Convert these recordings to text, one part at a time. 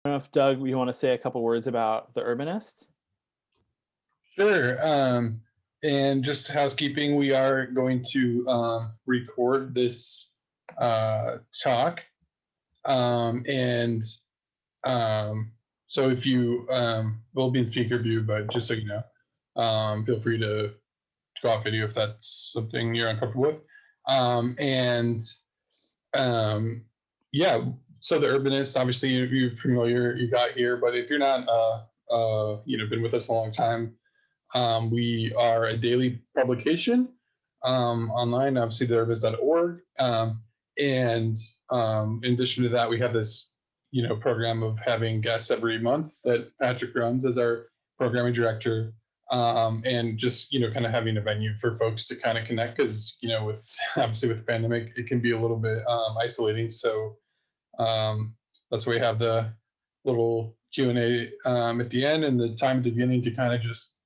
don't know if Doug, you want to say a couple words about the Urbanist? Sure. And just housekeeping, we are going to record this talk. And so if you will be in speaker view, but just so you know, feel free to go off video if that's something you're uncomfortable with. Yeah, so the Urbanist, obviously you're familiar, you got here, but if you're not, been with us a long time, we are a daily publication online, obviously theurbanist.org. And in addition to that, we have this, program of having guests every month that Patrick runs as our programming director. And just, kind of having a venue for folks to kind of connect because, with obviously with the pandemic, it can be a little bit isolating. So that's why we have the little Q&A at the end and the time at the beginning to kind of just,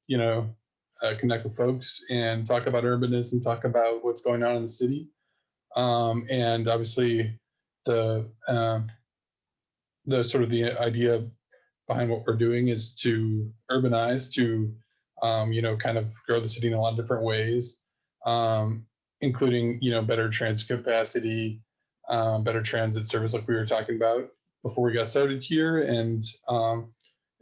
connect with folks and talk about urbanism, talk about what's going on in the city. And obviously the sort of the idea behind what we're doing is to urbanize, to, kind of grow the city in a lot of different ways, including, better transit capacity, better transit service like we were talking about before we got started here, and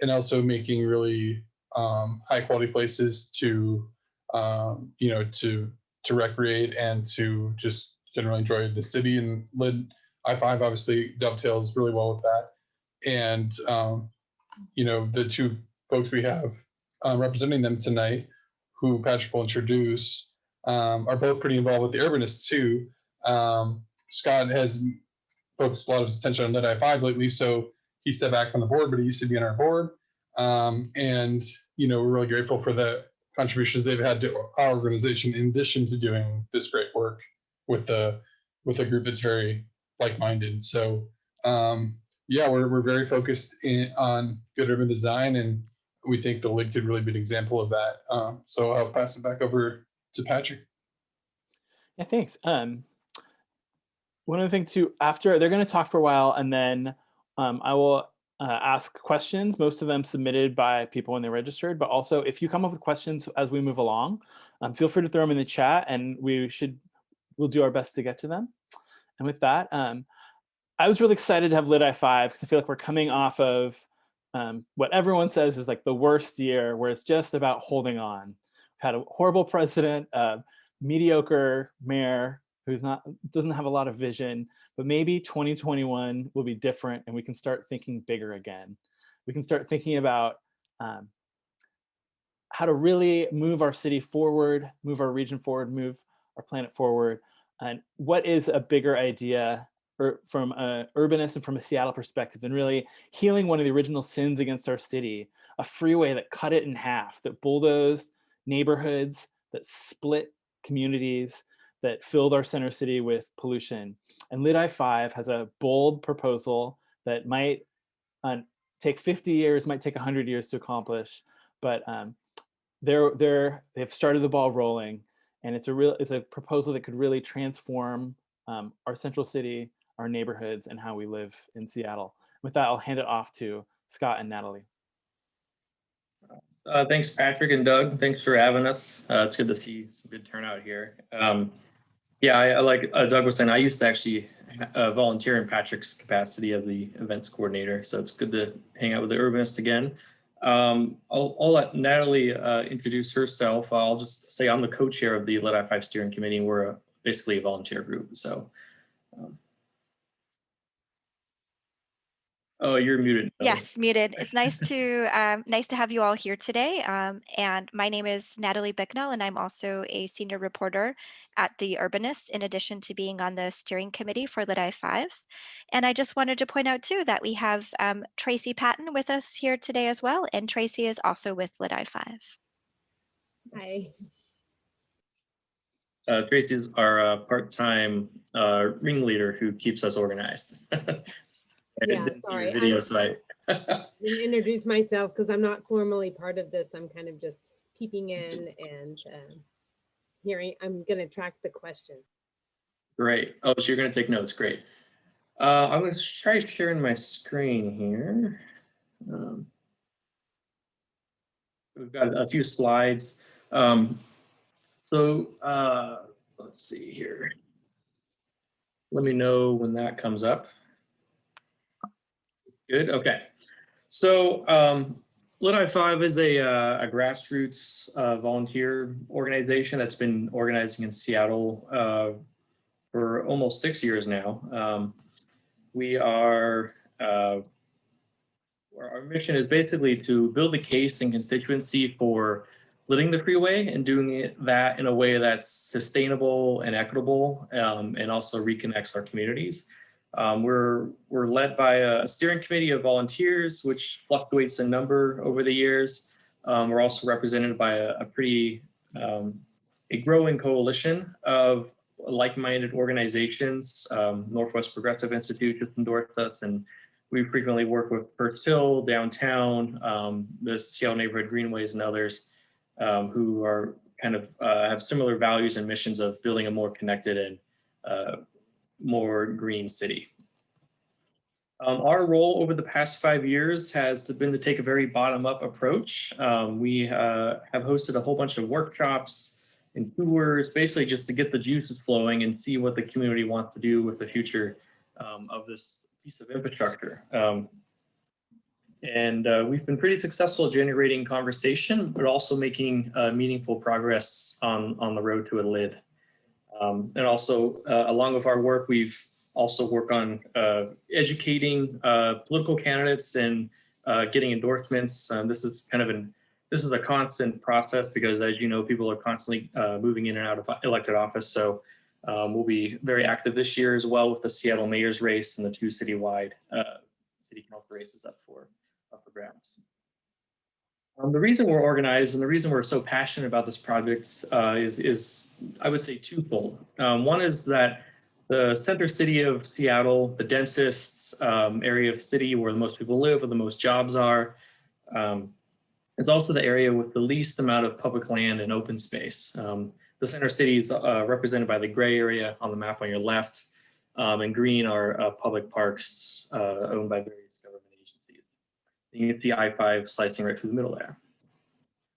also making really high quality places to, to recreate and to just generally enjoy the city. And I-5 obviously dovetails really well with that. And, the two folks we have representing them tonight, who Patrick will introduce, are both pretty involved with the Urbanists too. Scott has focused a lot of his attention on Lit I-5 lately, so he stepped back from the board, but he used to be on our board. And, we're really grateful for the contributions they've had to our organization, in addition to doing this great work with a group that's very like-minded. So, yeah, we're very focused on good urban design, and we think the LID could really be an example of that. So I'll pass it back over to Patrick. Yeah, thanks. One of the things too, after they're going to talk for a while, and then I will ask questions, most of them submitted by people when they registered, but also if you come up with questions as we move along, feel free to throw them in the chat and we'll do our best to get to them. And with that, I was really excited to have Lit I-5 because I feel like we're coming off of what everyone says is like the worst year, where it's just about holding on. We've had a horrible president, mediocre mayor who doesn't have a lot of vision, but maybe 2021 will be different and we can start thinking bigger again. We can start thinking about how to really move our city forward, move our region forward, move our planet forward. And what is a bigger idea from an urbanist and from a Seattle perspective than really healing one of the original sins against our city, a freeway that cut it in half, that bulldozed neighborhoods, that split communities, that filled our center city with pollution. And Lit I-5 has a bold proposal that might take 50 years, might take 100 years to accomplish, but they've started the ball rolling, and it's a proposal that could really transform our central city, our neighborhoods, and how we live in Seattle. With that, I'll hand it off to Scott and Natalie. Thanks, Patrick and Doug. Thanks for having us. It's good to see some good turnout here. Yeah, I like Doug was saying, I used to actually volunteer in Patrick's capacity as the events coordinator, so it's good to hang out with the Urbanists again. I'll let Natalie introduce herself. I'll just say I'm the co-chair of the Lit I-5 steering committee, and we're basically a volunteer group. So, oh, you're muted. Yes, muted. It's nice to have you all here today. And my name is Natalie Bicknell, and I'm also a senior reporter at the Urbanists, in addition to being on the steering committee for Lit I-5. And I just wanted to point out too that we have Tracy Patton with us here today as well, and Tracy is also with Lit I-5. Hi. Tracy is our part-time ringleader who keeps us organized. Yeah, sorry. Video site. I didn't introduce myself because I'm not formally part of this. I'm kind of just peeping in and hearing. I'm going to track the question. Great. Oh, so you're going to take notes. Great. I'm going to try sharing my screen here. We've got a few slides. Let's see here. Let me know when that comes up. Good, okay. So Lit I-5 is a grassroots volunteer organization that's been organizing in Seattle for almost 6 years now. Our mission is basically to build a case and constituency for lighting the freeway and doing that in a way that's sustainable and equitable, and also reconnects our communities. We're led by a steering committee of volunteers, which fluctuates in number over the years. We're also represented by a growing coalition of like-minded organizations. Northwest Progressive Institute just endorsed us, and we frequently work with First Hill, downtown, the Seattle Neighborhood Greenways, and others who are kind of have similar values and missions of building a more connected and more green city. Our role over the past 5 years has been to take a very bottom-up approach. We have hosted a whole bunch of workshops and tours, basically just to get the juices flowing and see what the community wants to do with the future of this piece of infrastructure. We've been pretty successful at generating conversation, but also making meaningful progress on the road to a lid. And also, along with our work, we've also worked on educating political candidates and getting endorsements. This is a constant process because, as you know, people are constantly moving in and out of elected office. So we'll be very active this year as well with the Seattle mayor's race and the 2 citywide city council races up for grabs. The reason we're organized and the reason we're so passionate about this project is I would say twofold. One is that the center city of Seattle, the densest area of the city where the most people live, where the most jobs are, is also the area with the least amount of public land and open space. The center city is represented by the gray area on the map on your left, and green are public parks owned by various government agencies. You can see I-5 slicing right through the middle there.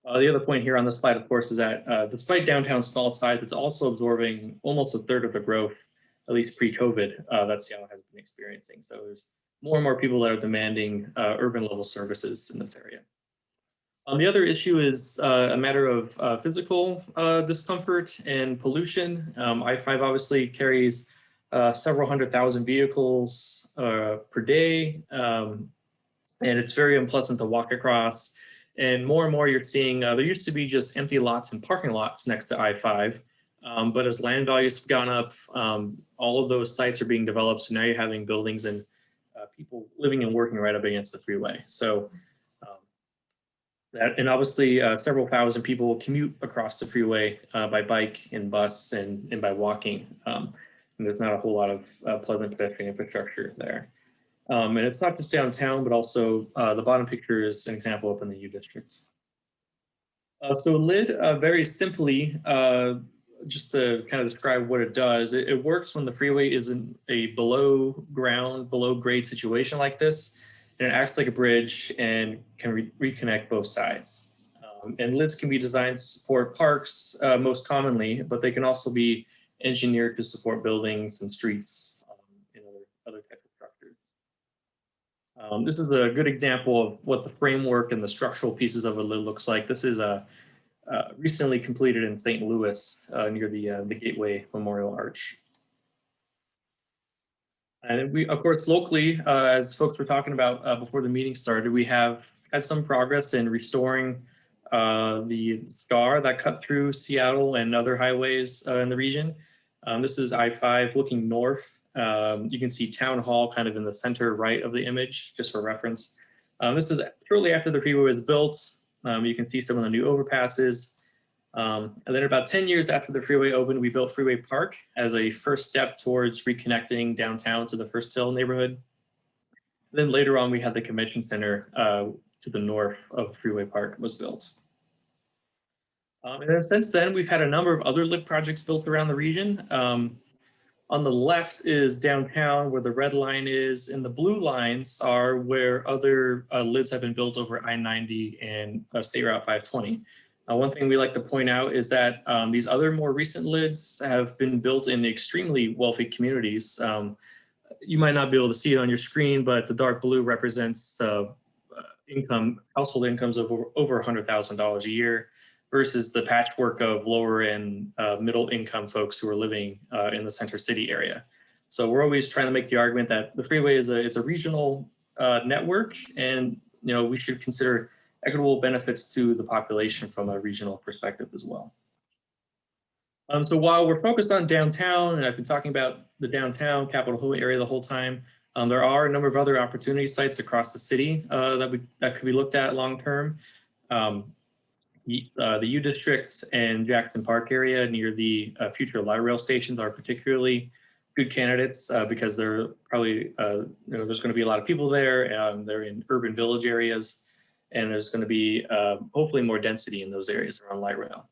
The other point here on this slide, of course, is that despite downtown's small size, it's also absorbing almost a third of the growth, at least pre-COVID, that Seattle has been experiencing. So there's more and more people that are demanding urban level services in this area. The other issue is a matter of physical discomfort and pollution. I-5 obviously carries several 100,000 vehicles per day, and it's very unpleasant to walk across. And more you're seeing, there used to be just empty lots and parking lots next to I-5, but as land values have gone up, all of those sites are being developed. So now you're having buildings and people living and working right up against the freeway. So and obviously several thousand people commute across the freeway by bike and bus and by walking. And there's not a whole lot of pleasant pedestrian infrastructure there. And it's not just downtown, but also the bottom picture is an example up in the U district. So LID, very simply, just to kind of describe what it does, it works when the freeway is in a below ground, below grade situation like this, and it acts like a bridge and can reconnect both sides. And LIDs can be designed to support parks most commonly, but they can also be engineered to support buildings and streets and other types of structures. This is a good example of what the framework and the structural pieces of a lid looks like. This is recently completed in St. Louis near the Gateway Memorial Arch. And we, of course, locally, as folks were talking about before the meeting started, we have had some progress in restoring the scar that cut through Seattle and other highways in the region. This is I-5 looking north. You can see Town Hall kind of in the center right of the image, just for reference. This is shortly after the freeway was built. You can see some of the new overpasses. And then about 10 years after the freeway opened, we built Freeway Park as a first step towards reconnecting downtown to the First Hill neighborhood. And then later on, we had the convention center to the north of Freeway Park was built. And then since then, we've had a number of other LID projects built around the region. On the left is downtown where the red line is, and the blue lines are where other lids have been built over I-90 and State Route 520. One thing we like to point out is that these other more recent lids have been built in extremely wealthy communities. You might not be able to see it on your screen, but the dark blue represents household incomes of over $100,000 a year versus the patchwork of lower and middle income folks who are living in the center city area. So we're always trying to make the argument that the freeway is it's a regional network, and we should consider equitable benefits to the population from a regional perspective as well. So while we're focused on downtown, and I've been talking about the downtown Capitol Hill area the whole time, there are a number of other opportunity sites across the city that could be looked at long term. The U District and Jackson Park area near the future light rail stations are particularly good candidates because they're probably, there's going to be a lot of people there. They're in urban village areas, and there's going to be hopefully more density in those areas around light rail.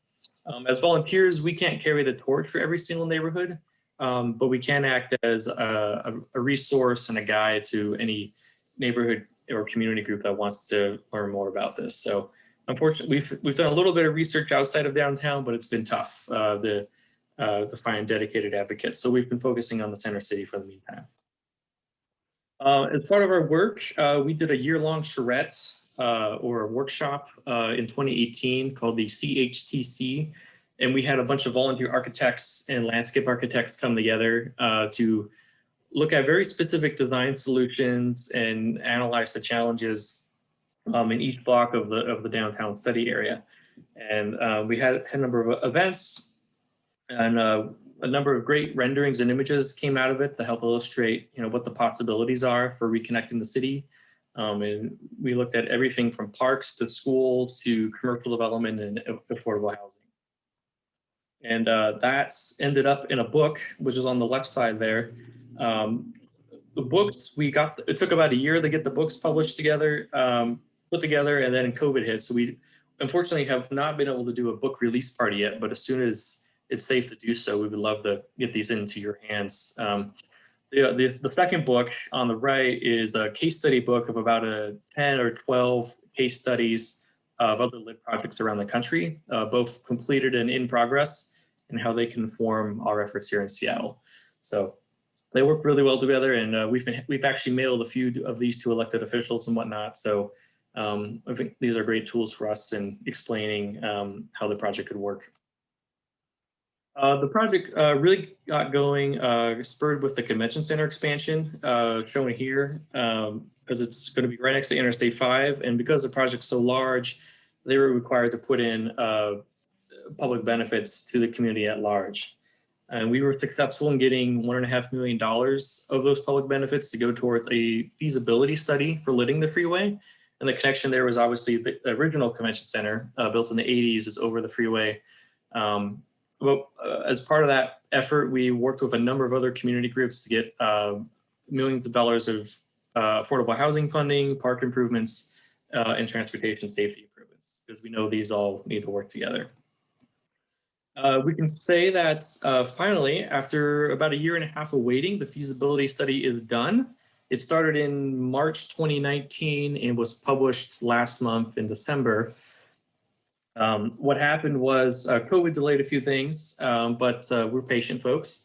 As volunteers, we can't carry the torch for every single neighborhood, but we can act as a resource and a guide to any neighborhood or community group that wants to learn more about this. So unfortunately, we've done a little bit of research outside of downtown, but it's been tough to find dedicated advocates. So we've been focusing on the center city for the meantime. As part of our work, we did a year-long charrette or a workshop in 2018 called the CHTC. And we had a bunch of volunteer architects and landscape architects come together to look at very specific design solutions and analyze the challenges in each block of the downtown study area. And we had a number of events, and a number of great renderings and images came out of it to help illustrate what the possibilities are for reconnecting the city. And we looked at everything from parks to schools to commercial development and affordable housing. And that's ended up in a book, which is on the left side there. The books it took about a year to get the books published together, put together, and then COVID hit. So we unfortunately have not been able to do a book release party yet, but as soon as it's safe to do so, we would love to get these into your hands. The second book on the right is a case study book of about 10 or 12 case studies of other lit projects around the country, both completed and in progress, and how they can inform our efforts here in Seattle. So they work really well together, and we've actually mailed a few of these to elected officials and whatnot. So I think these are great tools for us in explaining how the project could work. The project really got going, spurred with the convention center expansion shown here, because it's going to be right next to Interstate 5. And because the project's so large, they were required to put in public benefits to the community at large. And we were successful in getting $1.5 million of those public benefits to go towards a feasibility study for lighting the freeway. And the connection there was obviously the original convention center built in the 80s is over the freeway. But as part of that effort, we worked with a number of other community groups to get millions of dollars of affordable housing funding, park improvements, and transportation safety improvements, because we know these all need to work together. We can say that finally, after about a year and a half of waiting, the feasibility study is done. It started in March 2019 and was published last month in December. What happened was COVID delayed a few things, but we're patient folks.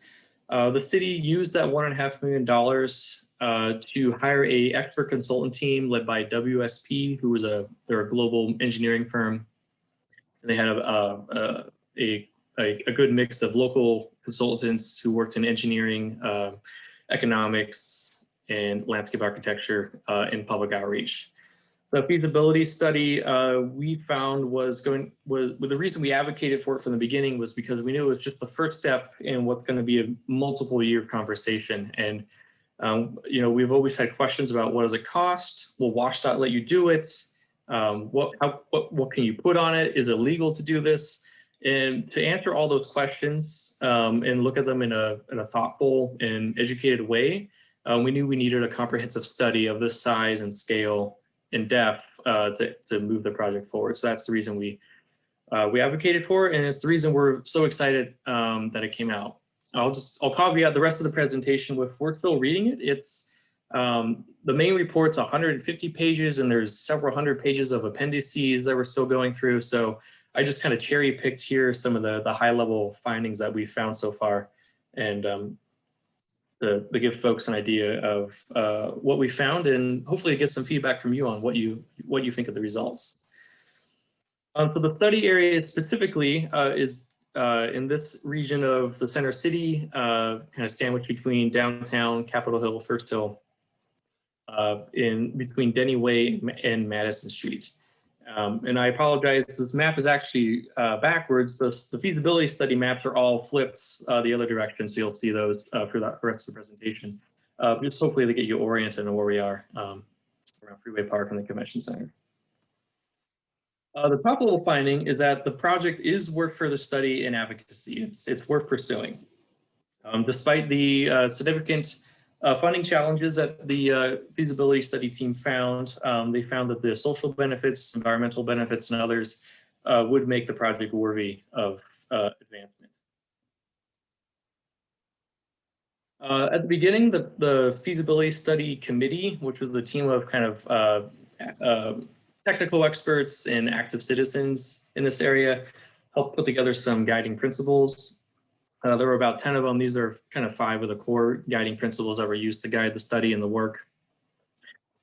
The city used that $1.5 million to hire a expert consultant team led by WSP, who was they're a global engineering firm. And they had a good mix of local consultants who worked in engineering, economics, and landscape architecture and public outreach. The feasibility study we found the reason we advocated for it from the beginning was because we knew it was just the first step in what's going to be a multiple year conversation. And we've always had questions about what does it cost? Will WashDOT let you do it? What can you put on it? Is it legal to do this? And to answer all those questions and look at them in a thoughtful and educated way, we knew we needed a comprehensive study of this size and scale and depth to move the project forward. So that's the reason we advocated for it, and it's the reason we're so excited that it came out. I'll caveat the rest of the presentation with we're still reading it. It's the main report's 150 pages, and there's several hundred pages of appendices that we're still going through. So I just kind of cherry picked here some of the high level findings that we've found so far, and to give folks an idea of what we found, and hopefully get some feedback from you on what you think of the results. So the study area specifically is in this region of the center city, kind of sandwiched between downtown, Capitol Hill, First Hill, in between Denny Way and Madison Street. And I apologize, this map is actually backwards. The feasibility study maps are all flipped the other direction, so you'll see those for the rest of the presentation. Just hopefully to get you oriented on where we are around Freeway Park and the Convention Center. The top level finding is that the project is worth further study and advocacy. It's worth pursuing. Despite the significant funding challenges that the feasibility study team found, they found that the social benefits, environmental benefits, and others would make the project worthy of advancement. At the beginning, the feasibility study committee, which was a team of kind of technical experts and active citizens in this area, helped put together some guiding principles. There were about 10 of them. These are kind of 5 of the core guiding principles that were used to guide the study and the work,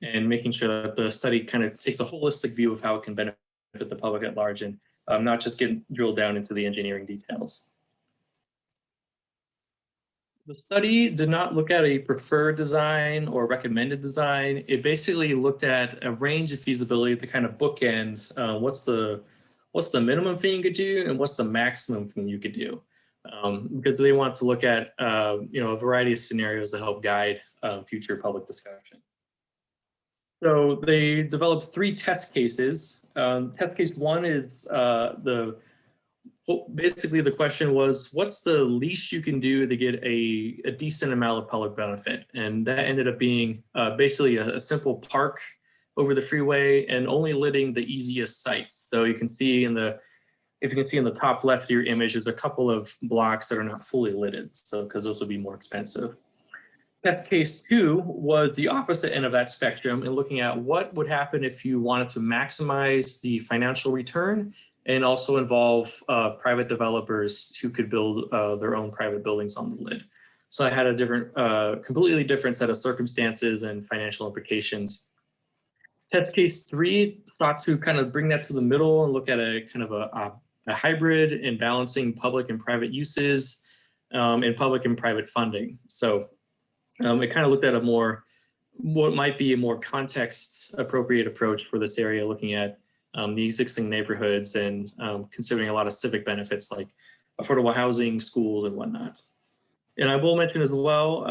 and making sure that the study kind of takes a holistic view of how it can benefit the public at large, and not just get drilled down into the engineering details. The study did not look at a preferred design or recommended design. It basically looked at a range of feasibility to kind of bookend what's the minimum thing you could do and what's the maximum thing you could do, because they want to look at a variety of scenarios to help guide future public discussion. So they developed 3 test cases. Test case 1 is basically the question was, what's the least you can do to get a decent amount of public benefit? And that ended up being basically a simple park over the freeway and only lighting the easiest sites. So you can see in the top left of your image, there's a couple of blocks that are not fully lighted, so because those would be more expensive. Test case 2 was the opposite end of that spectrum, and looking at what would happen if you wanted to maximize the financial return and also involve private developers who could build their own private buildings on the lid. So I had a different, completely different set of circumstances and financial implications. Test case 3 sought to kind of bring that to the middle and look at a kind of a hybrid in balancing public and private uses and public and private funding. So it kind of looked at what might be a more context appropriate approach for this area, looking at the existing neighborhoods and considering a lot of civic benefits like affordable housing, schools, and whatnot. And I will mention as well,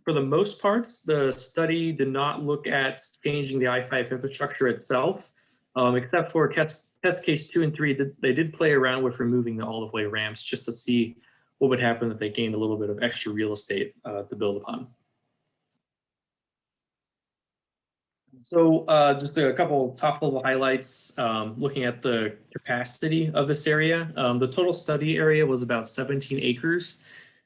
for the most part, the study did not look at changing the I-5 infrastructure itself, except for test case 2 and 3, they did play around with removing the all-of-way ramps just to see what would happen if they gained a little bit of extra real estate to build upon. So just a couple top level highlights, looking at the capacity of this area. The total study area was about 17 acres.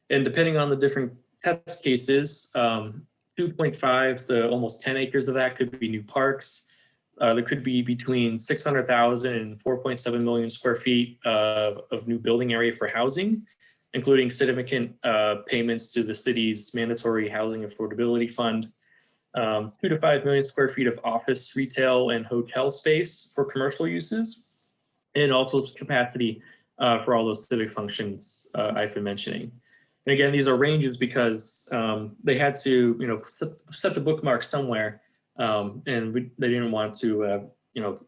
And depending on the different test cases, 2.5 to almost 10 acres of that could be new parks. There could be between 600,000 and 4.7 million square feet of new building area for housing, including significant payments to the city's mandatory housing affordability fund. 2 to 5 million square feet of office, retail, and hotel space for commercial uses, and also capacity for all those civic functions I've been mentioning. And again, these are ranges because they had to, set the bookmark somewhere, and they didn't want to,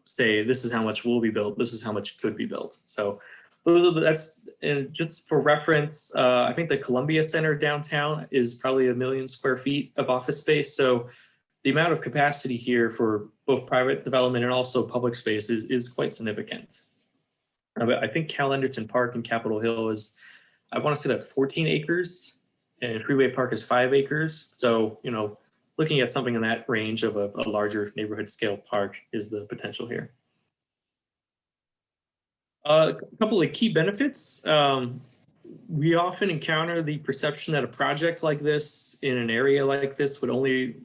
say this is how much will be built, this is how much could be built. So that's, and just for reference, I think the Columbia Center downtown is probably 1 million square feet of office space. So the amount of capacity here for both private development and also public spaces is quite significant. I think Cal Anderson Park in Capitol Hill is, I want to say that's 14 acres, and Freeway Park is 5 acres. So, looking at something in that range of a larger neighborhood scale park is the potential here. A couple of key benefits. we often encounter the perception that a project like this in an area like this would only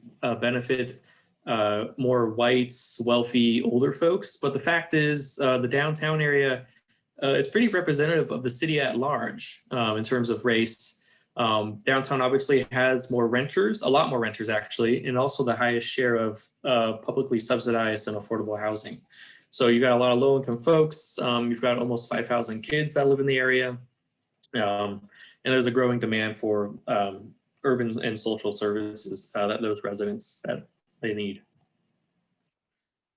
benefit more white, wealthy, older folks. But the fact is the downtown area is pretty representative of the city at large in terms of race. Downtown obviously has more renters, a lot more renters actually, and also the highest share of publicly subsidized and affordable housing. So you've got a lot of low-income folks. You've got almost 5,000 kids that live in the area. And there's a growing demand for urban and social services that those residents that they need.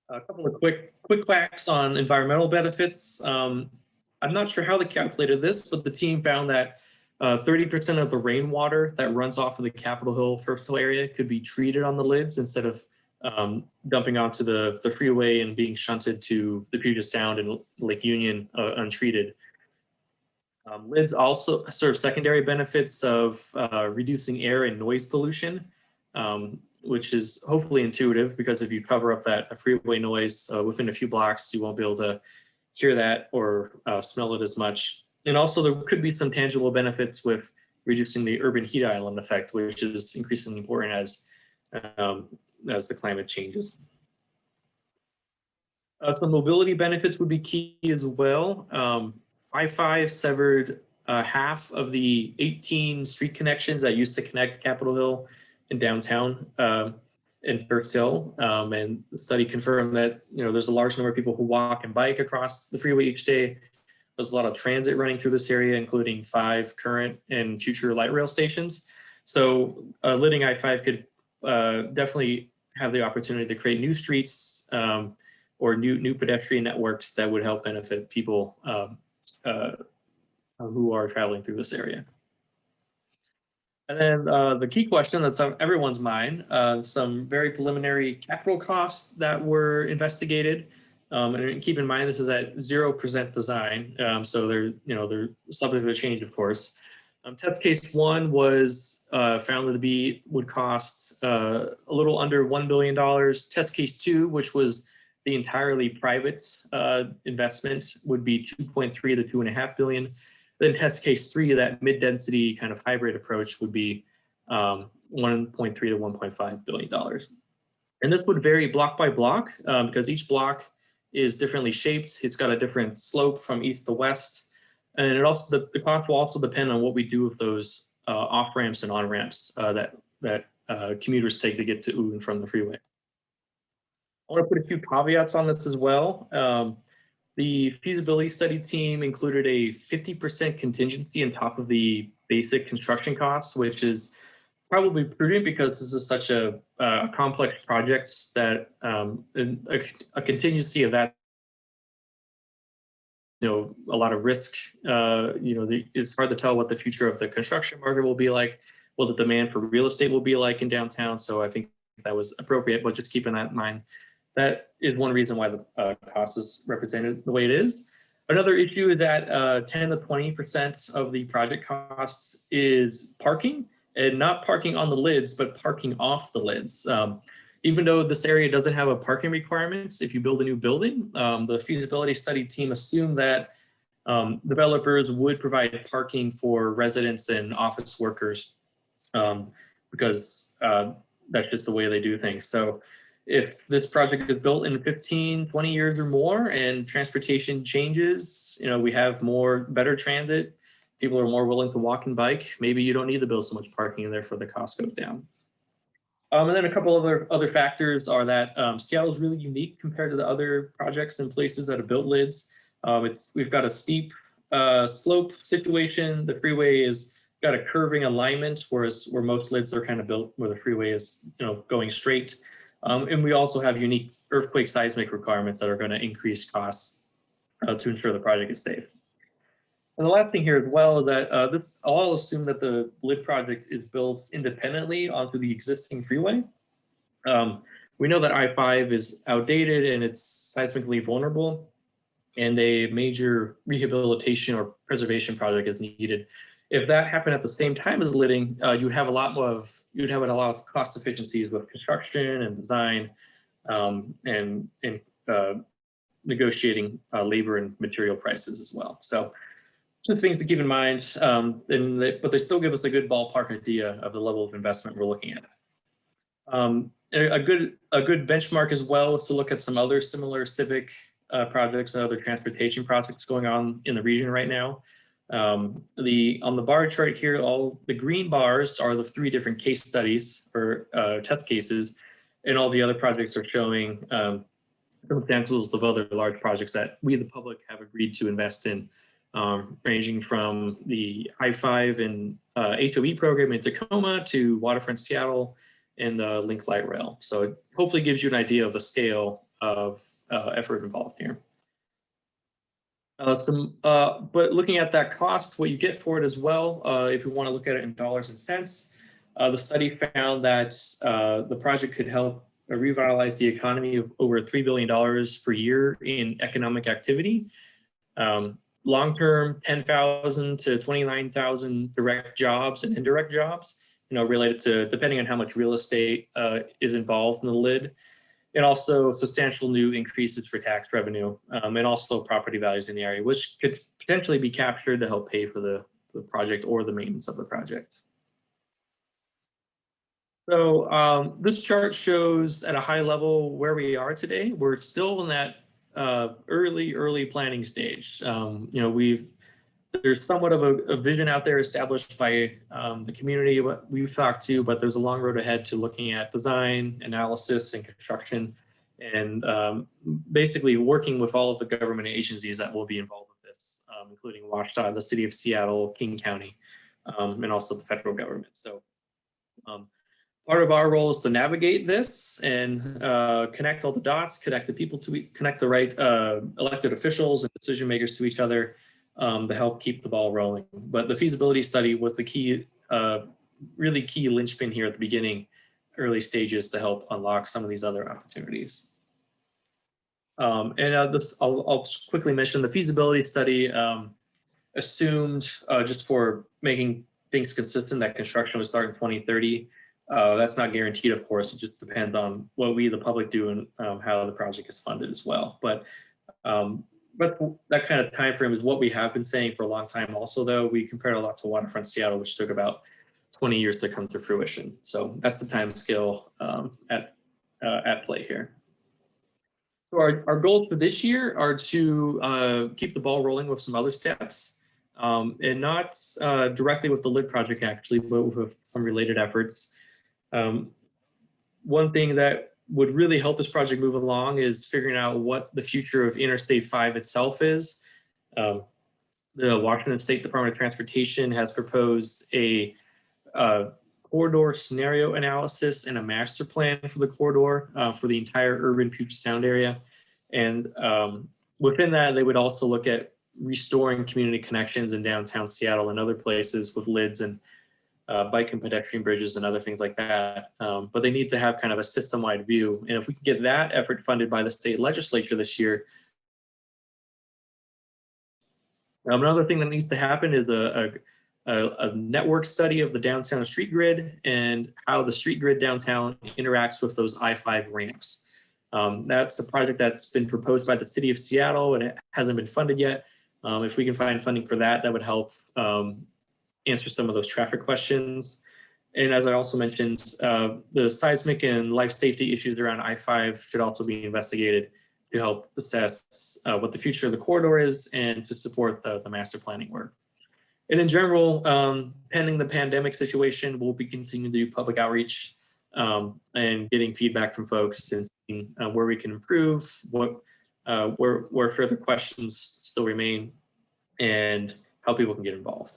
A couple of quick facts on environmental benefits. I'm not sure how they calculated this, but the team found that 30% of the rainwater that runs off of the Capitol Hill First Hill area could be treated on the lids instead of dumping onto the freeway and being shunted to the Puget Sound and Lake Union untreated. Lids also serve secondary benefits of reducing air and noise pollution, which is hopefully intuitive, because if you cover up that freeway noise within a few blocks, you won't be able to hear that or smell it as much. And also there could be some tangible benefits with reducing the urban heat island effect, which is increasingly important as the climate changes. Some mobility benefits would be key as well. I-5 severed half of the 18 street connections that used to connect Capitol Hill and downtown in First Hill. And the study confirmed that there's a large number of people who walk and bike across the freeway each day. There's a lot of transit running through this area, including 5 current and future light rail stations. So lidding I-5 could definitely have the opportunity to create new streets or new pedestrian networks that would help benefit people who are traveling through this area. And then the key question that's on everyone's mind, some very preliminary capital costs that were investigated. And keep in mind, this is at 0% design. So they're subject to change, of course. Test case 1 was found to would cost a little under $1 billion. Test case 2, which was the entirely private investment, would be 2.3 to 2.5 billion. Then test case 3, that mid-density kind of hybrid approach, would be 1.3 to 1.5 billion dollars. And this would vary block by block because each block is differently shaped. It's got a different slope from east to west, and it also the cost will also depend on what we do with those off ramps and on ramps that commuters take to get to and from the freeway. I want to put a few caveats on this as well. The feasibility study team included a 50% contingency on top of the basic construction costs, which is probably prudent because this is such a complex project that a contingency of that, a lot of risk. It's hard to tell what the future of the construction market will be like, what the demand for real estate will be like in downtown. So I think that was appropriate, but just keeping that in mind. That is one reason why the cost is represented the way it is. Another issue is that 10 to 20% of the project costs is parking, and not parking on the lids, but parking off the lids. Even though this area doesn't have a parking requirements, if you build a new building, the feasibility study team assumed that developers would provide parking for residents and office workers because that's just the way they do things. So if this project is built in 15, 20 years or more and transportation changes, we have better transit, people are more willing to walk and bike, maybe you don't need to build so much parking and therefore the cost goes down. And then a couple other factors are that Seattle is really unique compared to the other projects and places that have built lids. We've got a steep slope situation. The freeway is got a curving alignment, whereas where most lids are kind of built where the freeway is going straight. And we also have unique earthquake seismic requirements that are going to increase costs to ensure the project is safe. And the last thing here as well is that I'll assume that the lid project is built independently onto the existing freeway. We know that I-5 is outdated and it's seismically vulnerable, and a major rehabilitation or preservation project is needed. If that happened at the same time as lidding, you'd have a lot of cost efficiencies with construction and design and negotiating labor and material prices as well. So Two things to keep in mind, but they still give us a good ballpark idea of the level of investment we're looking at. A good benchmark as well is to look at some other similar civic projects and other transportation projects going on in the region right now. On the bar chart here, all the green bars are the 3 different case studies or test cases, and all the other projects are showing some examples of other large projects that we, the public, have agreed to invest in, ranging from the I-5 and HOV program in Tacoma to Waterfront Seattle and the Link Light Rail. So it hopefully gives you an idea of the scale of effort involved here. But looking at that cost, what you get for it as well, if you want to look at it in dollars and cents, the study found that the project could help revitalize the economy of over $3 billion per year in economic activity. Long-term, 10,000 to 29,000 direct jobs and indirect jobs, related to, depending on how much real estate is involved in the lid. And also substantial new increases for tax revenue, and also property values in the area, which could potentially be captured to help pay for the project or the maintenance of the project. So this chart shows at a high level where we are today. We're still in that early planning stage. There's somewhat of a vision out there established by the community what we've talked to, but there's a long road ahead to looking at design, analysis, and construction, and basically working with all of the government agencies that will be involved with this, including WashDOT, the City of Seattle, King County, and also the federal government. So part of our role is to navigate this and connect all the dots, connect the people connect the right elected officials and decision makers to each other, to help keep the ball rolling. But the feasibility study was the key, really key linchpin here at the beginning, early stages, to help unlock some of these other opportunities. I'll quickly mention the feasibility study assumed, just for making things consistent, that construction would start in 2030. That's not guaranteed, of course. It just depends on what we, the public, do and how the project is funded as well. But that kind of time frame is what we have been saying for a long time. Also, though, we compared a lot to Waterfront Seattle, which took about 20 years to come to fruition. So that's the time scale at play here. So our goals for this year are to keep the ball rolling with some other steps, and not directly with the LID project, actually, but with some related efforts. One thing that would really help this project move along is figuring out what the future of Interstate 5 itself is. The Washington State Department of Transportation has proposed a corridor scenario analysis and a master plan for the corridor for the entire urban Puget Sound area. And within that, they would also look at restoring community connections in downtown Seattle and other places with lids and bike and pedestrian bridges and other things like that. But they need to have kind of a system-wide view. And if we can get that effort funded by the state legislature this year, another thing that needs to happen is a network study of the downtown street grid and how the street grid downtown interacts with those I-5 ramps. That's a project that's been proposed by the City of Seattle and it hasn't been funded yet. If we can find funding for that, that would help answer some of those traffic questions. And as I also mentioned, the seismic and life safety issues around I-5 should also be investigated to help assess what the future of the corridor is and to support the master planning work. And in general, pending the pandemic situation, we'll be continuing to do public outreach and getting feedback from folks and seeing where we can improve, where further questions still remain, and how people can get involved.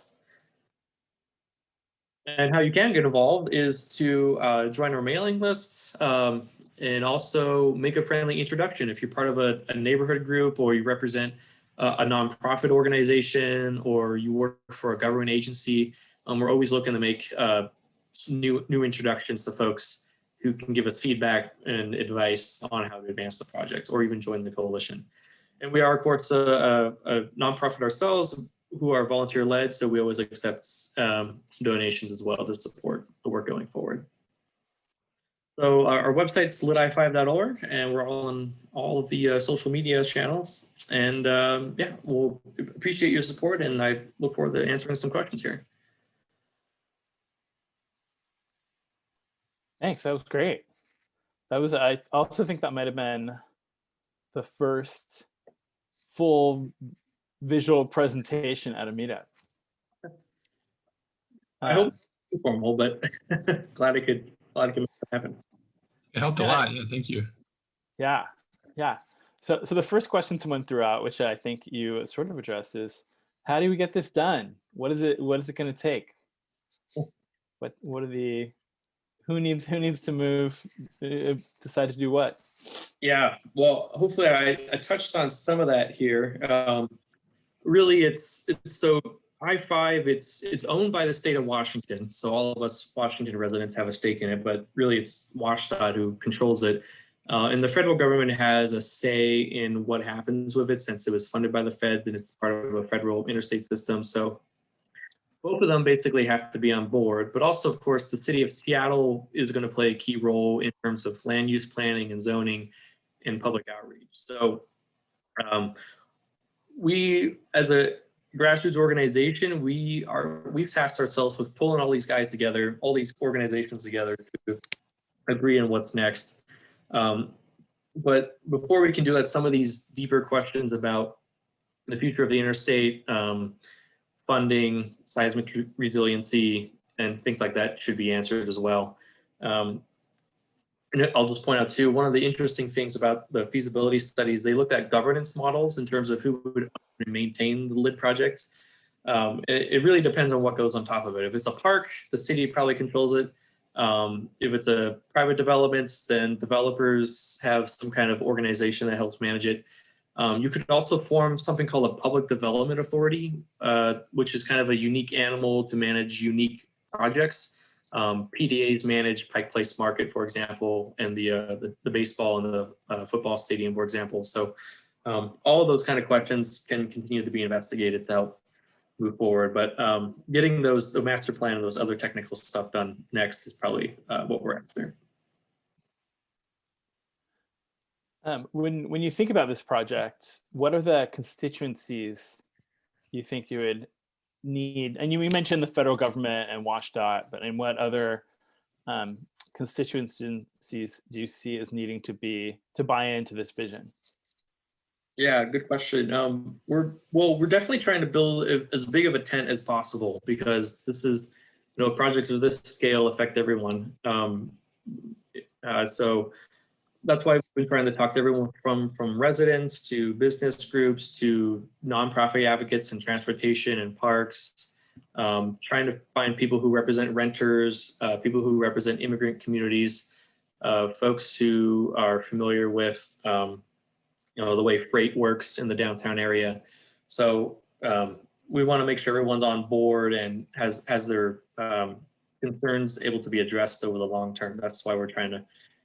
And how you can get involved is to join our mailing lists and also make a friendly introduction. If you're part of a neighborhood group or you represent a nonprofit organization or you work for a government agency, we're always looking to make new introductions to folks who can give us feedback and advice on how to advance the project or even join the coalition. And we are, of course, a nonprofit ourselves who are volunteer led, so we always accept donations as well to support the work going forward. So our website's liti5.org, and we're all on all of the social media channels. And yeah, we'll appreciate your support, and I look forward to answering some questions here. Thanks, that was great. That was, I also think that might have been the first full visual presentation at a meetup. I hope it's formal, but glad it could make that happen. It helped a lot. Yeah, thank you. Yeah, yeah. So the first question someone threw out, which I think you sort of addressed, is how do we get this done? What is it going to take? What are the who needs to move, decide to do what? Yeah, well, hopefully I touched on some of that here. Really, it's so I-5, it's owned by the state of Washington. So all of us Washington residents have a stake in it, but really it's WashDOT who controls it. And the federal government has a say in what happens with it since it was funded by the Fed and it's part of a federal interstate system. So both of them basically have to be on board, but also, of course, the city of Seattle is going to play a key role in terms of land use planning and zoning and public outreach. So we, as a grassroots organization, we've tasked ourselves with pulling all these guys together, all these organizations together to agree on what's next. But before we can do that, some of these deeper questions about the future of the interstate, funding, seismic resiliency, and things like that should be answered as well. And I'll just point out too, one of the interesting things about the feasibility studies, they looked at governance models in terms of who would maintain the LID project. It really depends on what goes on top of it. If it's a park, the city probably controls it. If it's a private development, then developers have some kind of organization that helps manage it. You could also form something called a public development authority, which is kind of a unique animal to manage unique projects. PDAs manage Pike Place Market, for example, and the baseball and the football stadium, for example. So all of those kind of questions can continue to be investigated to help move forward. But getting the master plan and those other technical stuff done next is probably what we're after. When you think about this project, what are the constituencies you think you would need? And you mentioned the federal government and WashDOT, but in what other constituencies do you see as needing to buy into this vision? Yeah, good question. We're definitely trying to build as big of a tent as possible because this is, projects of this scale affect everyone. So that's why we've been trying to talk to everyone from residents to business groups to nonprofit advocates in transportation and parks, trying to find people who represent renters, people who represent immigrant communities, folks who are familiar with the way freight works in the downtown area. So we want to make sure everyone's on board and has their concerns able to be addressed over the long term. That's why we're trying to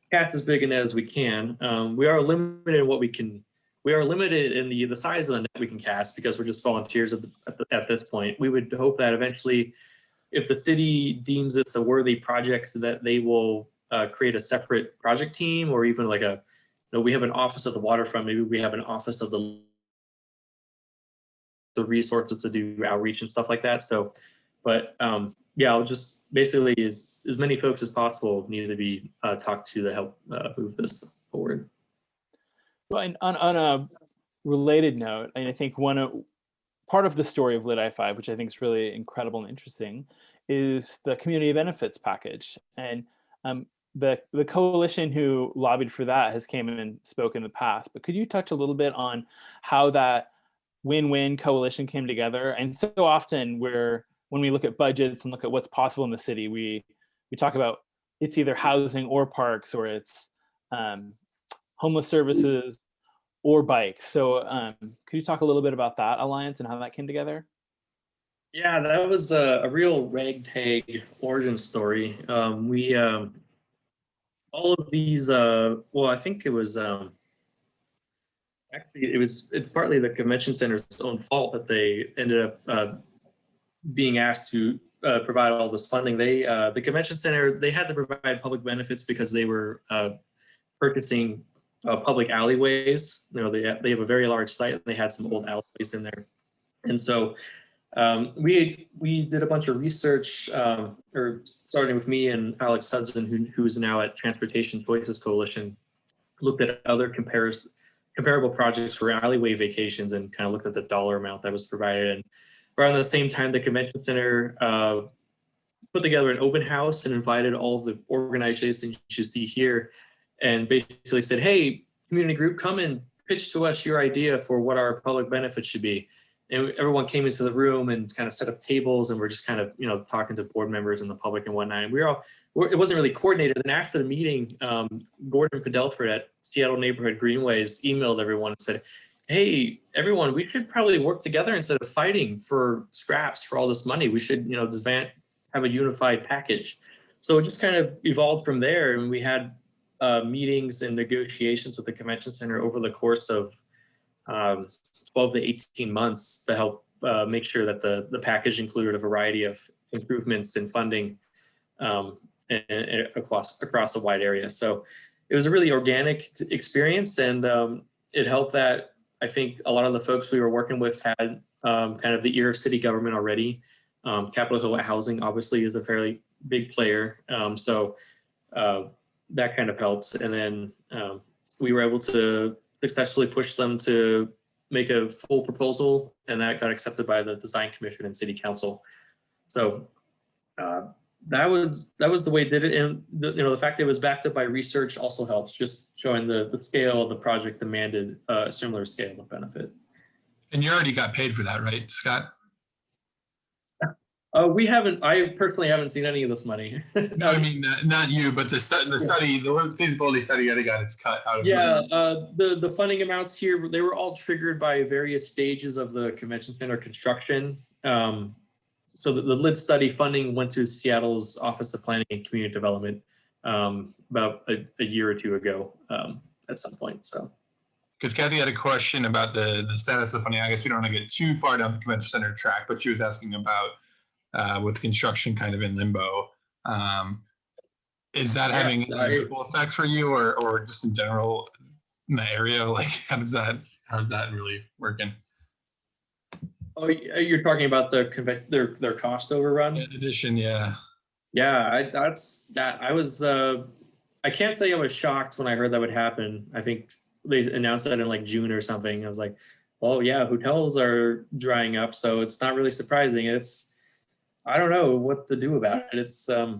cast as big a net as we can. We are limited in what we can. We are limited in the size of the net we can cast because we're just volunteers at this point. We would hope that eventually, if the city deems this a worthy project, so that they will create a separate project team, or even like we have an office of the waterfront. Maybe we have an office of the resources to do outreach and stuff like that. So, but yeah, I'll just basically as many folks as possible need to be talked to help move this forward. Well, and on a related note, I think part of the story of LID I-5, which I think is really incredible and interesting, is the community benefits package. And the coalition who lobbied for that has came in and spoken in the past, but could you touch a little bit on how that win-win coalition came together? And so often when we look at budgets and look at what's possible in the city, we talk about it's either housing or parks, or it's homeless services or bikes. So could you talk a little bit about that alliance and how that came together? Yeah, that was a real ragtag origin story. All of these, well, I think it was, actually, it's partly the convention center's own fault that they ended up being asked to provide all this funding. The convention center, they had to provide public benefits because they were purchasing public alleyways. They have a very large site, and they had some old alleyways in there. And so we did a bunch of research, or starting with me and Alex Hudson, who's now at Transportation Choices Coalition, looked at other comparable projects for alleyway vacations and kind of looked at the dollar amount that was provided. And around the same time, the convention center put together an open house and invited all of the organizations you see here, and basically said, hey, community group, come and pitch to us your idea for what our public benefits should be. And everyone came into the room and kind of set up tables, and we're just kind of, talking to board members and the public and whatnot. And it wasn't really coordinated. And after the meeting, Gordon Fidelford at Seattle Neighborhood Greenways emailed everyone and said, hey, everyone, we should probably work together instead of fighting for scraps for all this money. We should, have a unified package. So it just kind of evolved from there. And we had meetings and negotiations with the convention center over the course of 12 to 18 months to help make sure that the package included a variety of improvements and funding and across a wide area. So it was a really organic experience, and it helped that I think a lot of the folks we were working with had kind of the ear of city government already. Capitol Hill Housing obviously is a fairly big player, so that kind of helps. And then we were able to successfully push them to make a full proposal, and that got accepted by the Design Commission and City Council. So that was the way it did it, and the fact that it was backed up by research also helps, just showing the scale of the project demanded a similar scale of benefit. And you already got paid for that, right, Scott? I personally haven't seen any of this money. No, I mean, not you, but the study, the feasibility study already got its cut out of it. Yeah, the funding amounts here, they were all triggered by various stages of the convention center construction. So the LID study funding went to Seattle's Office of Planning and Community Development about a year or two ago at some point. So, because Kathy had a question about the status of funding. I guess we don't want to get too far down the convention center track, but she was asking about with construction kind of in limbo. Is that having ripple effects for you, or just in general in the area? Like, how's that really working? Oh, you're talking about their cost overrun? In addition, yeah. Yeah, I can't say I was shocked when I heard that would happen. I think they announced that in like June or something. I was like, well, yeah, hotels are drying up, so it's not really surprising. I don't know what to do about it. It's, I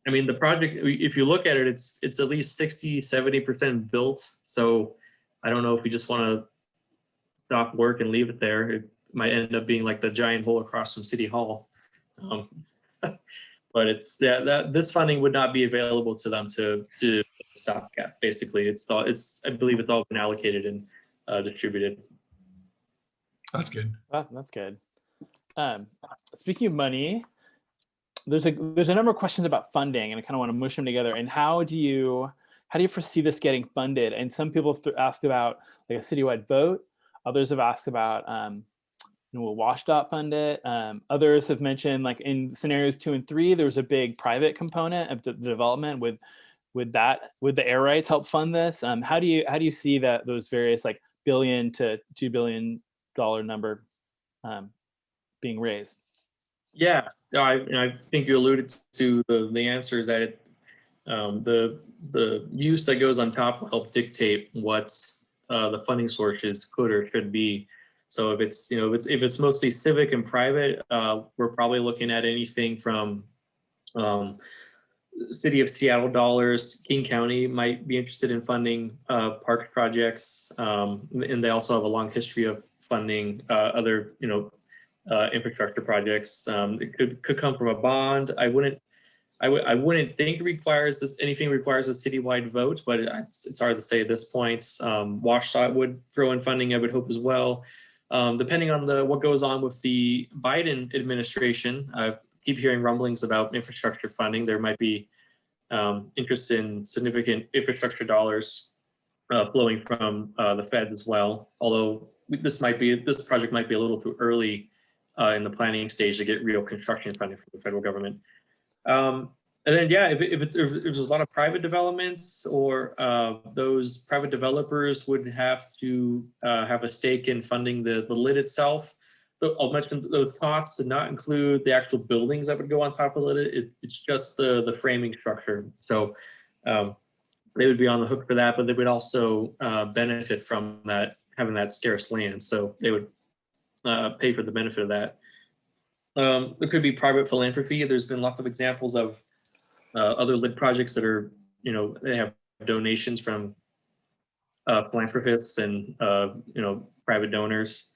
mean, the project, if you look at it, it's at least 60-70% built. So I don't know if we just want to stop work and leave it there. It might end up being like the giant hole across from City Hall. But it's this funding would not be available to them to stopgap. Basically, I believe it's all been allocated and distributed. That's good. That's good. Speaking of money, there's a number of questions about funding, and I kind of want to mush them together. And how do you foresee this getting funded? And some people have asked about like a citywide vote. Others have asked about will WashDOT fund it? Others have mentioned like in scenarios 2 and 3, there was a big private component of the development. Would the air rights help fund this? How do you see that those various like $1 billion to $2 billion number being raised? Yeah, I think you alluded to the answer is that the use that goes on top will help dictate what the funding sources could or should be. So if it's mostly civic and private, we're probably looking at anything from City of Seattle dollars. King County might be interested in funding park projects, and they also have a long history of funding other infrastructure projects. It could come from a bond. I wouldn't think anything requires a citywide vote, but it's hard to say at this point. WashDOT would throw in funding, I would hope, as well. Depending on what goes on with the Biden administration, I keep hearing rumblings about infrastructure funding. There might be interest in significant infrastructure dollars flowing from the Fed as well. Although this project might be a little too early in the planning stage to get real construction funding from the federal government. And then, yeah, if there's a lot of private developments, or those private developers would have to have a stake in funding the lid itself. I'll mention those costs did not include the actual buildings that would go on top of the lid. It's just the framing structure. So they would be on the hook for that, but they would also benefit from that, having that scarce land. So they would pay for the benefit of that. There could be private philanthropy. There's been lots of examples of other lid projects that are, they have donations from philanthropists and, private donors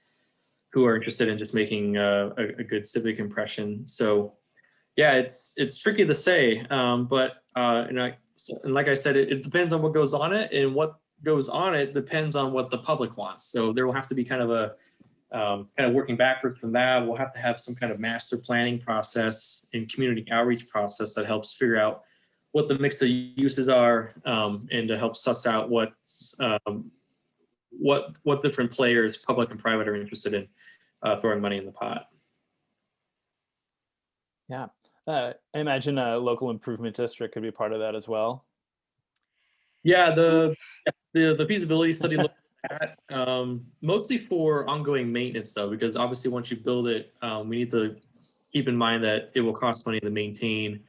who are interested in just making a good civic impression. So yeah, it's tricky to say, but and like I said, it depends on what goes on it, and what goes on it depends on what the public wants. So there will have to be kind of working backwards from that. We'll have to have some kind of master planning process and community outreach process that helps figure out what the mix of uses are, and to help suss out what different players, public and private, are interested in throwing money in the pot. Yeah, I imagine a local improvement district could be part of that as well. Yeah, the feasibility study looked at mostly for ongoing maintenance, though, because obviously once you build it, we need to keep in mind that it will cost money to maintain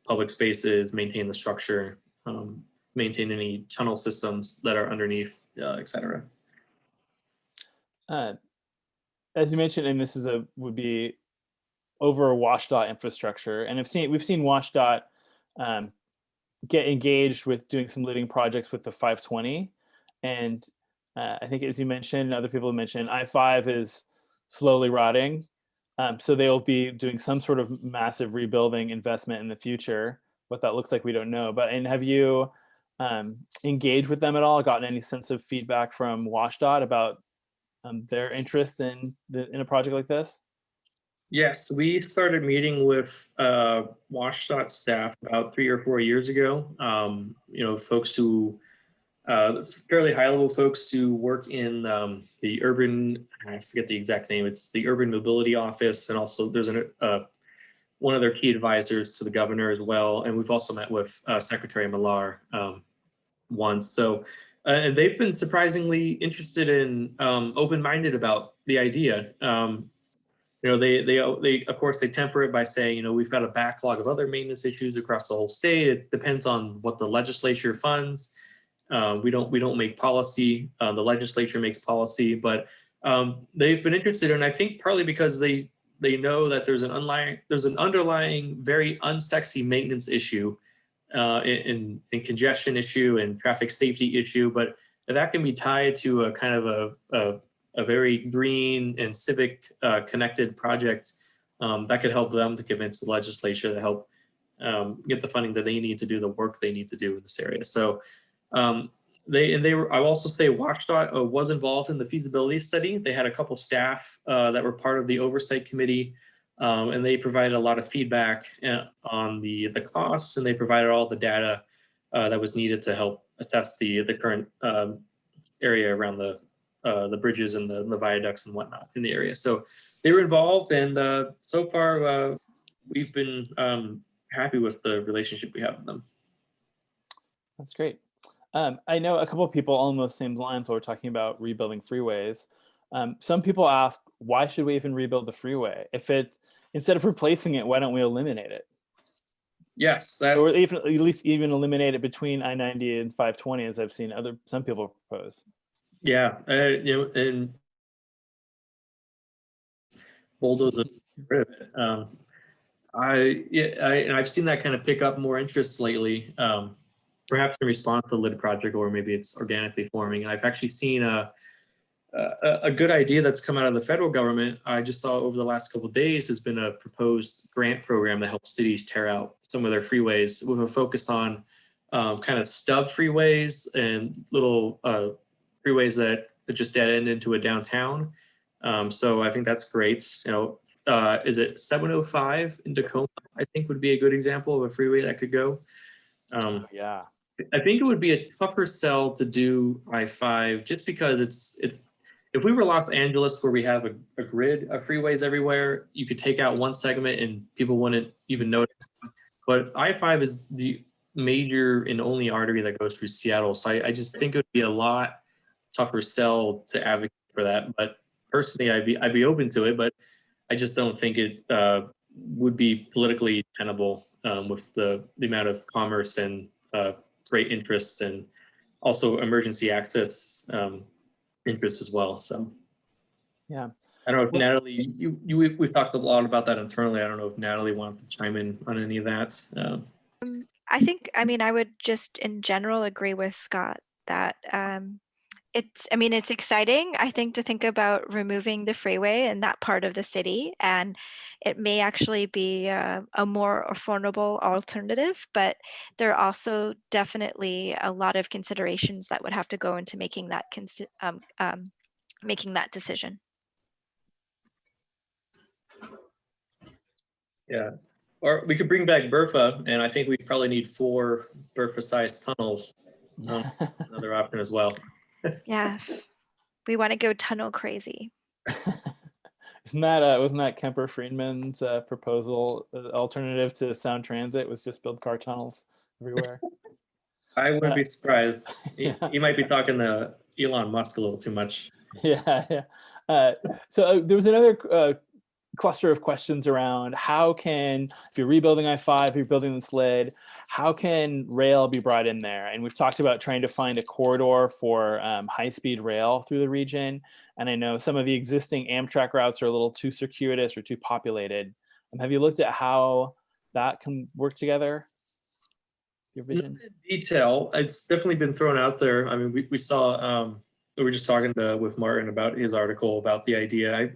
public spaces, maintain the structure, maintain any tunnel systems that are underneath, etc. As you mentioned, and this is would be over WashDOT infrastructure, and we've seen WashDOT get engaged with doing some lidding projects with the 520, and I think, as you mentioned, other people have mentioned, I-5 is slowly rotting, so they will be doing some sort of massive rebuilding investment in the future. What that looks like, we don't know. And have you engaged with them at all? Gotten any sense of feedback from WashDOT about their interest in a project like this? Yes, we started meeting with WashDOT staff about 3 or 4 years ago. Folks who, fairly high-level folks who work in the urban, I forget the exact name, it's the Urban Mobility Office, and also there's one of their key advisors to the governor as well. And we've also met with Secretary Millar once. So and they've been surprisingly interested in, open-minded about the idea. They of course they temper it by saying, we've got a backlog of other maintenance issues across the whole state. It depends on what the legislature funds. We don't make policy. The legislature makes policy, but they've been interested, and I think partly because they know that there's an underlying very unsexy maintenance issue, in congestion issue and traffic safety issue, but that can be tied to a kind of a very green and civic connected project that could help them to convince the legislature to help get the funding that they need to do the work they need to do in this area. So I will also say WashDOT was involved in the feasibility study. They had a couple staff that were part of the oversight committee, and they provided a lot of feedback on the costs, and they provided all the data that was needed to help assess the current area around the bridges and the viaducts and whatnot in the area. So they were involved, and so far we've been happy with the relationship we have with them. That's great. I know a couple of people along those same lines while we're talking about rebuilding freeways. Some people ask, why should we even rebuild the freeway? Instead of replacing it, why don't we eliminate it? Yes, or even at least eliminate it between I-90 and 520, as I've seen some people propose. Yeah, and bulldoze rid of it. I've seen that kind of pick up more interest lately, perhaps in response to the lid project, or maybe it's organically forming. And I've actually seen a good idea that's come out of the federal government. I just saw over the last couple of days has been a proposed grant program to help cities tear out some of their freeways with a focus on kind of stub freeways and little freeways that just dead end into a downtown. So I think that's great. Is it 705 in Tacoma? I think would be a good example of a freeway that could go. Yeah. I think it would be a tougher sell to do I-5 just because if we were Los Angeles, where we have a grid of freeways everywhere, you could take out one segment and people wouldn't even notice. But I-5 is the major and only artery that goes through Seattle. So I just think it would be a lot tougher sell to advocate for that. But personally, I'd be open to it, but I just don't think it would be politically tenable with the amount of commerce and freight interests and also emergency access interests as well. So Yeah. I don't know if Natalie, we've talked a lot about that internally. I don't know if Natalie wanted to chime in on any of that. I think, I mean, I would just in general agree with Scott that it's exciting, I think, to think about removing the freeway in that part of the city, and it may actually be a more affordable alternative, but there are also definitely a lot of considerations that would have to go into making that decision. Yeah, or we could bring back Burfa, and I think we probably need 4 Burfa-sized tunnels. Another option as well. Yeah, we want to go tunnel crazy. Wasn't that Kemper Friedman's proposal alternative to Sound Transit was just build car tunnels everywhere? I wouldn't be surprised. Yeah. He might be talking to Elon Musk a little too much. Yeah. So there was another cluster of questions around how can, if you're rebuilding I-5, if you're building this lid, how can rail be brought in there? And we've talked about trying to find a corridor for high-speed rail through the region. And I know some of the existing Amtrak routes are a little too circuitous or too populated. Have you looked at how that can work together? Your vision? Not in detail. It's definitely been thrown out there. I mean, we saw, we were just talking with Martin about his article about the idea.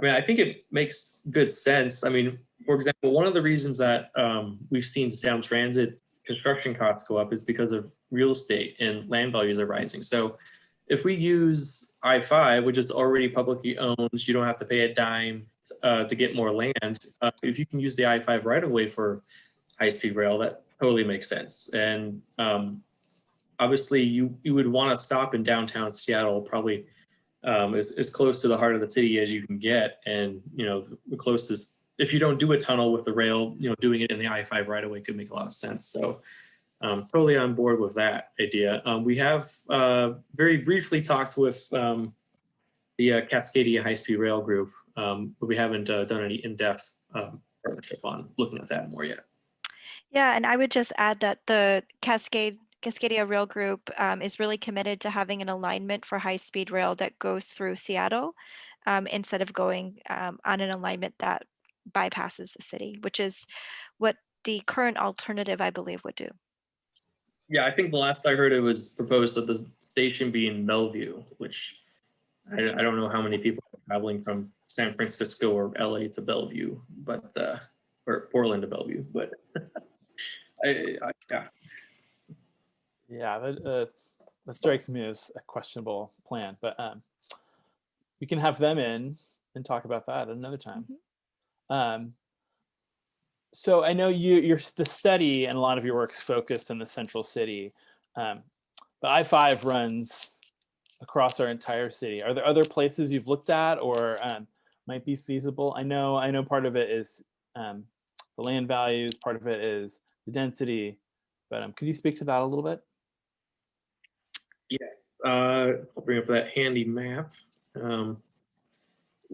I think it makes good sense. I mean, for example, one of the reasons that we've seen Sound Transit construction costs go up is because of real estate and land values are rising. So if we use I-5, which is already publicly owned, you don't have to pay a dime to get more land. If you can use the I-5 right away for high-speed rail, that totally makes sense. And obviously, you would want to stop in downtown Seattle, probably as close to the heart of the city as you can get. And the closest, if you don't do a tunnel with the rail, doing it in the I-5 right away could make a lot of sense. So totally on board with that idea. We have very briefly talked with the Cascadia High-Speed Rail Group, but we haven't done any in-depth partnership on looking at that more yet. Yeah, and I would just add that the Cascadia Rail Group is really committed to having an alignment for high-speed rail that goes through Seattle instead of going on an alignment that bypasses the city, which is what the current alternative, I believe, would do. Yeah, I think the last I heard it was proposed that the station be in Bellevue, which I don't know how many people are traveling from San Francisco or LA to Bellevue, but or Portland to Bellevue, but yeah. Yeah, that strikes me as a questionable plan, but we can have them in and talk about that at another time. Mm-hmm. So I know the study and a lot of your work's focused in the central city. The I-5 runs across our entire city. Are there other places you've looked at or might be feasible? I know part of it is the land values, part of it is the density, but could you speak to that a little bit? Yes, I'll bring up that handy map.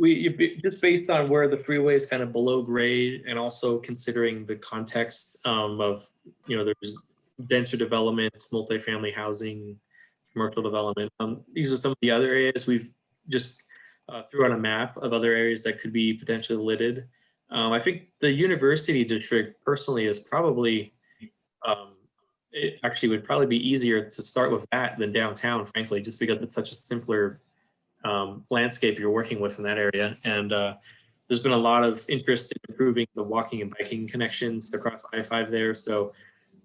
Just based on where the freeway is kind of below grade, and also considering the context of there's denser development, multifamily housing, commercial development. These are some of the other areas we've just threw on a map of other areas that could be potentially lidded. I think the university district personally is probably. It actually would probably be easier to start with that than downtown, frankly, just because it's such a simpler landscape you're working with in that area. And there's been a lot of interest in improving the walking and biking connections across I-5 there. So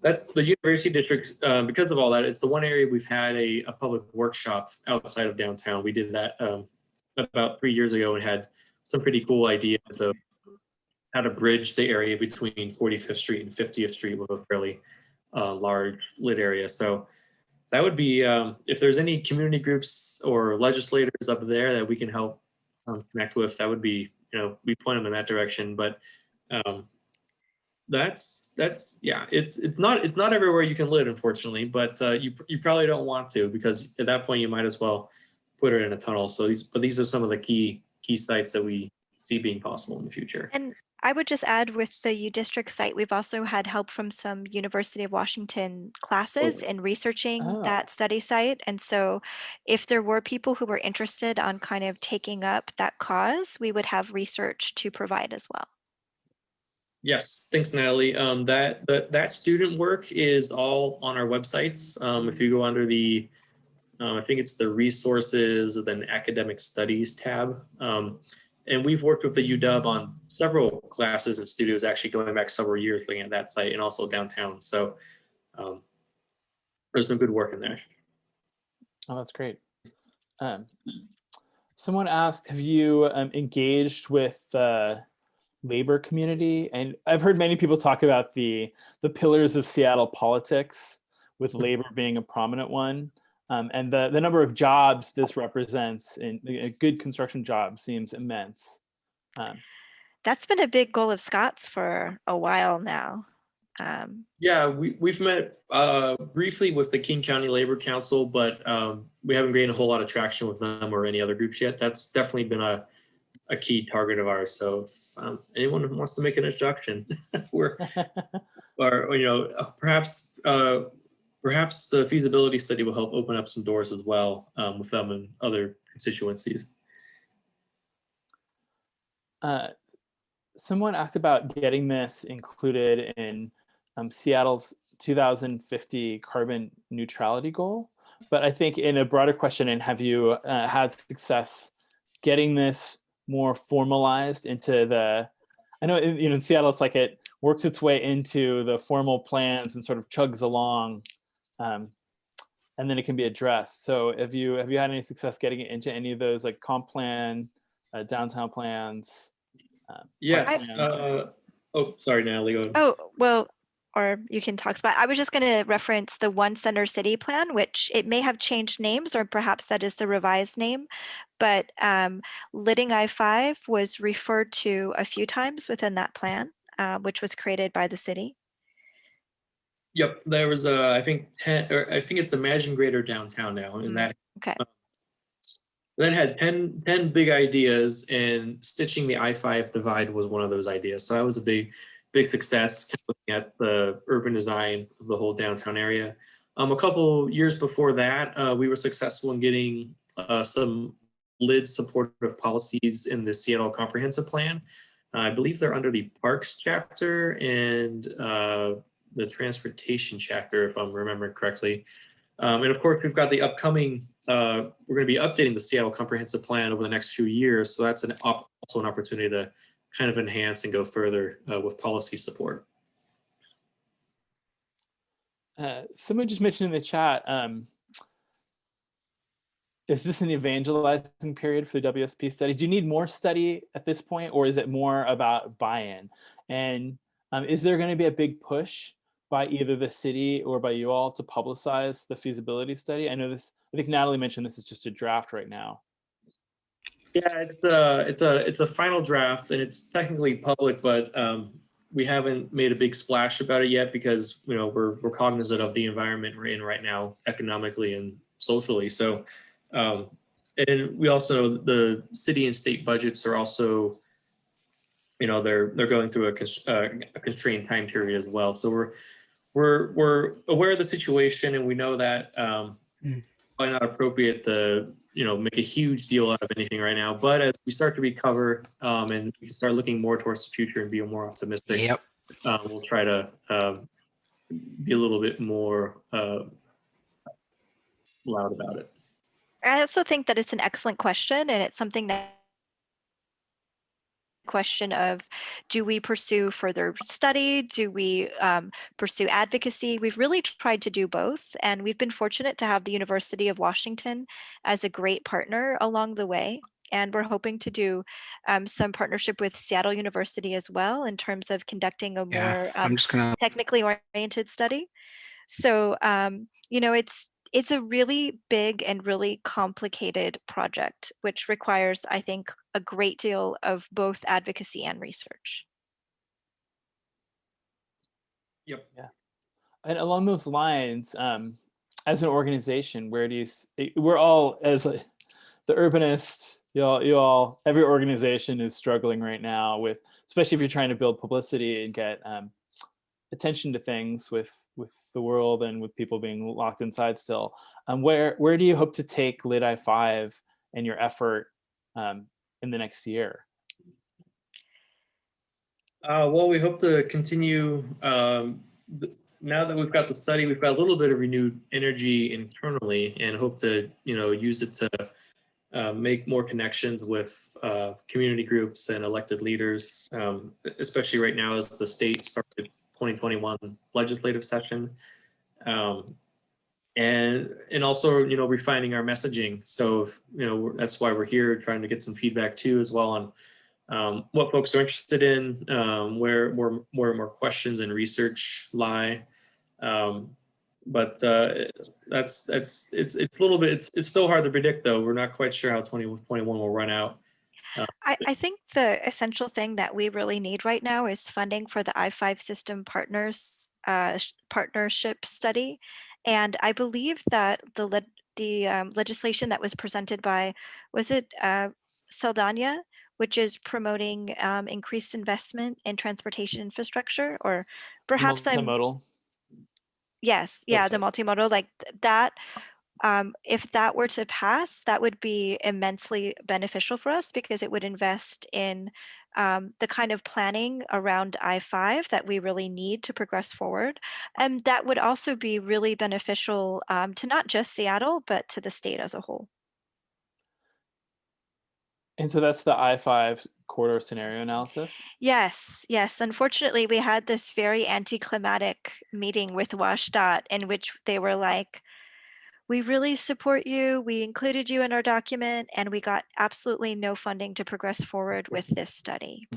that's the university district. Because of all that, it's the one area we've had a public workshop outside of downtown. We did that about 3 years ago and had some pretty cool ideas of how to bridge the area between 45th Street and 50th Street with a fairly large lit area. So that would be, if there's any community groups or legislators up there that we can help connect with, that would be, we point them in that direction. But that's yeah, it's not everywhere you can live, unfortunately, but you probably don't want to, because at that point you might as well put it in a tunnel. So these are some of the key sites that we see being possible in the future. And I would just add, with the U District site, we've also had help from some University of Washington classes in researching that study site. And so if there were people who were interested on kind of taking up that cause, we would have research to provide as well. Yes, thanks, Natalie. That student work is all on our websites. If you go under the, I think it's the resources and then academic studies tab. And we've worked with the UW on several classes and studios, actually going back several years, looking at that site, and also downtown. So there's some good work in there. Oh, that's great. Someone asked, have you engaged with the labor community? And I've heard many people talk about the pillars of Seattle politics, with labor being a prominent one. And the number of jobs this represents in a good construction job seems immense. That's been a big goal of Scott's for a while now. Yeah, we've met briefly with the King County Labor Council, but we haven't gained a whole lot of traction with them or any other groups yet. That's definitely been a key target of ours. So if anyone who wants to make an introduction, perhaps the feasibility study will help open up some doors as well with them and other constituencies. Someone asked about getting this included in Seattle's 2050 carbon neutrality goal. But I think in a broader question, and have you had success getting this more formalized into the, I know in Seattle, it's like it works its way into the formal plans and sort of chugs along. And then it can be addressed. So have you had any success getting it into any of those, like comp plan, downtown plans? Yes. Oh, sorry, Natalie. Go ahead. Oh, well, or you can talk about, I was just going to reference the One Center City Plan, which it may have changed names, or perhaps that is the revised name, but Lidding I-5 was referred to a few times within that plan, which was created by the city. Yep, there was I think it's Imagine Greater Downtown now, and that okay. Then had 10 big ideas, and stitching the I-5 divide was one of those ideas. So that was a big success, looking at the urban design of the whole downtown area. A couple years before that, we were successful in getting some LID supportive policies in the Seattle Comprehensive Plan. I believe they're under the Parks chapter and the Transportation chapter, if I'm remembering correctly. And of course, we've got the upcoming, we're going to be updating the Seattle Comprehensive Plan over the next few years. So that's also an opportunity to kind of enhance and go further with policy support. Someone just mentioned in the chat, is this an evangelizing period for the WSP study? Do you need more study at this point, or is it more about buy-in? And is there going to be a big push by either the city or by you all to publicize the feasibility study? I think Natalie mentioned this is just a draft right now. Yeah, it's a final draft, and it's technically public, but we haven't made a big splash about it yet because we're cognizant of the environment we're in right now, economically and socially. So, and we also, the city and state budgets are also, they're going through a constrained time period as well. So we're aware of the situation, and we know that probably not appropriate to make a huge deal out of anything right now. But as we start to recover and we can start looking more towards the future and be more optimistic, we'll try to be a little bit more loud about it. I also think that it's an excellent question, and it's something that question of, do we pursue further study? Do we pursue advocacy? We've really tried to do both, and we've been fortunate to have the University of Washington as a great partner along the way. And we're hoping to do some partnership with Seattle University as well in terms of conducting a more technically oriented study. So, it's a really big and really complicated project, which requires, I think, a great deal of both advocacy and research. Yep. Yeah. And along those lines, as an organization, where do you, we're all, as the urbanists, you all, every organization is struggling right now with, especially if you're trying to build publicity and get attention to things with the world and with people being locked inside still. Where do you hope to take Lit I-5 and your effort in the next year? Well, we hope to continue. Now that we've got the study, we've got a little bit of renewed energy internally, and hope to use it to make more connections with community groups and elected leaders, especially right now as the state starts its 2021 legislative session, and also refining our messaging. So that's why we're here, trying to get some feedback too as well on what folks are interested in, where more questions and research lie. But it's a little bit, it's so hard to predict though. We're not quite sure how 2021 will run out. I think the essential thing that we really need right now is funding for the I-5 system partnership study. And I believe that the legislation that was presented by, was it Saldana, which is promoting increased investment in transportation infrastructure, or perhaps Multimodal. Yes, Oh, yeah, the sorry. multimodal, like that. If that were to pass, that would be immensely beneficial for us, because it would invest in the kind of planning around I-5 that we really need to progress forward. And that would also be really beneficial to not just Seattle, but to the state as a whole. And so that's the I-5 corridor scenario analysis? Yes, yes. Unfortunately, we had this very anticlimactic meeting with WashDOT in which they were like, we really support you. We included you in our document, and we got absolutely no funding to progress forward with this study.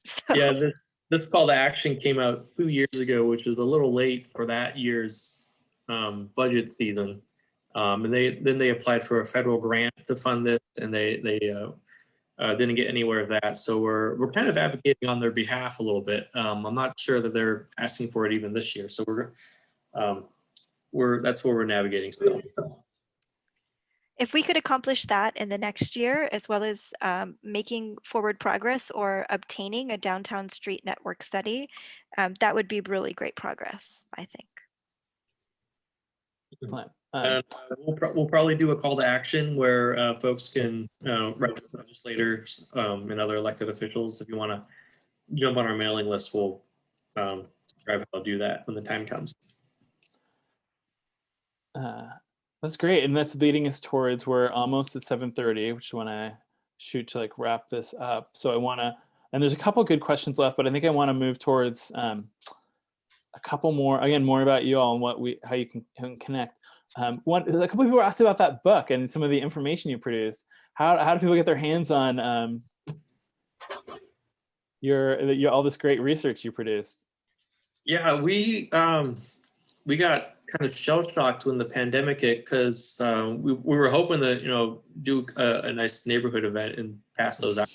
So, Yeah, this call to action came out 2 years ago, which was a little late for that year's budget season. And they applied for a federal grant to fund this, and they didn't get anywhere of that. So we're kind of advocating on their behalf a little bit. I'm not sure that they're asking for it even this year. So that's where we're navigating still. if we could accomplish that in the next year, as well as making forward progress or obtaining a downtown street network study, that would be really great progress, I think. Excellent. We'll probably do a call to action where folks can write to legislators and other elected officials. If you want to jump on our mailing list, we'll describe how to do that when the time comes. That's great, and that's leading us towards, we're almost at 7:30, which is when I shoot to like wrap this up. So I want to, and there's a couple good questions left, but I think I want to move towards a couple more, again, more about you all and how you can connect. A couple of people asked about that book and some of the information you produced. How do people get their hands on all this great research you produced? Yeah, we got kind of shell-shocked when the pandemic hit, because we were hoping to do a nice neighborhood event and pass those out.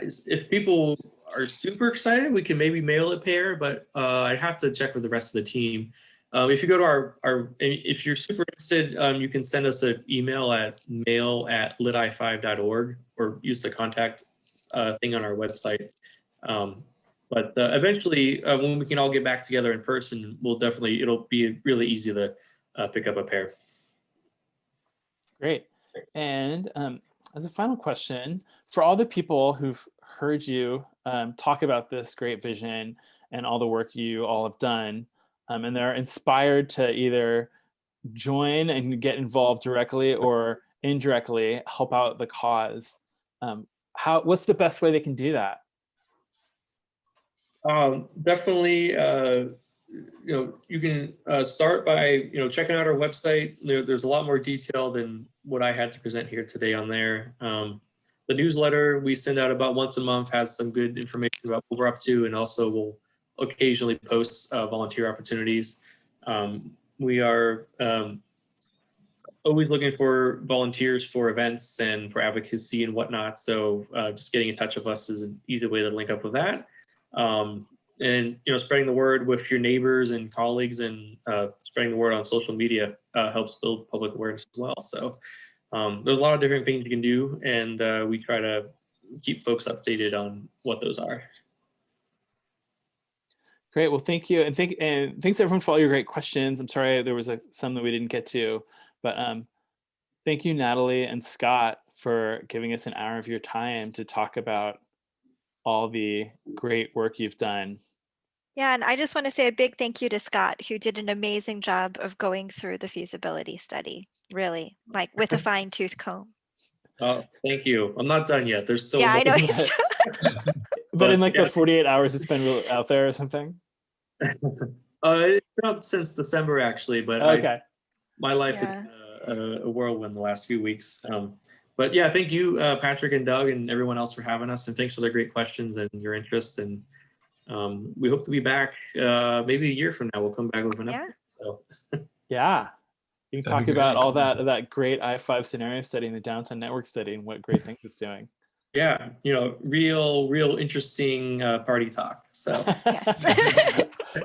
If people are super excited, we can maybe mail it pair, but I'd have to check with the rest of the team. If you go to our if you're super interested, you can send us an email at mail@liti5.org, or use the contact thing on our website. But eventually, when we can all get back together in person, it'll be really easy to pick up a pair. Great. And as a final question, for all the people who've heard you talk about this great vision and all the work you all have done, and they're inspired to either join and get involved directly or indirectly help out the cause, what's the best way they can do that? Definitely, you can start by checking out our website. There's a lot more detail than what I had to present here today on there. The newsletter we send out about once a month has some good information about what we're up to, and also we'll occasionally post volunteer opportunities. we are always looking for volunteers for events and for advocacy and whatnot. So just getting in touch with us is an easy way to link up with that. And spreading the word with your neighbors and colleagues, and spreading the word on social media helps build public awareness as well. So there's a lot of different things you can do, and we try to keep folks updated on what those are. Great. Well, thank you, and thanks everyone for all your great questions. I'm sorry there was some that we didn't get to, but thank you, Natalie and Scott, for giving us an hour of your time to talk about all the great work you've done. Yeah, and I just want to say a big thank you to Scott, who did an amazing job of going through the feasibility study, really, like with a fine tooth comb. Oh, thank you. I'm not done yet. There's still Yeah, I know. But in like yeah. the 48 hours it's been out there or something? It's been up since December, actually, but Okay. my life Yeah. is a whirlwind the last few weeks. But yeah, thank you, Patrick and Doug and everyone else for having us, and thanks for the great questions and your interest. And we hope to be back maybe a year from now. We'll come back with an update. So Yeah. You can That'd talk be about great. all that great I-5 scenario study and the downtown network study and what great things it's doing. yeah, real interesting party talk. So Yes.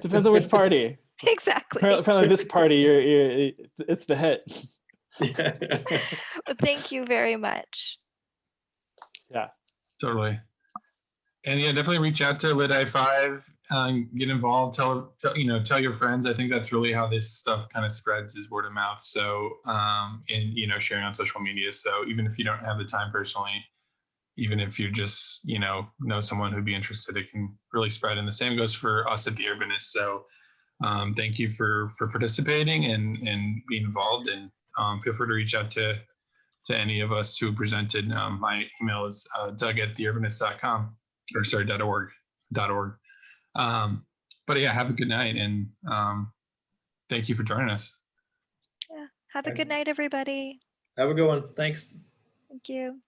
Depends on which party. Exactly. Apparently this party, it's the hit. yeah. Well, thank you very much. Yeah. Totally. And yeah, definitely reach out to Lit I-5, get involved, tell your friends. I think that's really how this stuff kind of spreads, is word of mouth. So, and sharing on social media. So even if you don't have the time personally, even if you just, know someone who'd be interested, it can really spread. And the same goes for us at the Urbanist. So thank you for participating and being involved, and feel free to reach out to any of us who presented. My email is doug@theurbanist.com, or sorry, .org. But yeah, have a good night, and thank you for joining us. Yeah. Have a good night, everybody. Have a good one. Thanks. Thank you.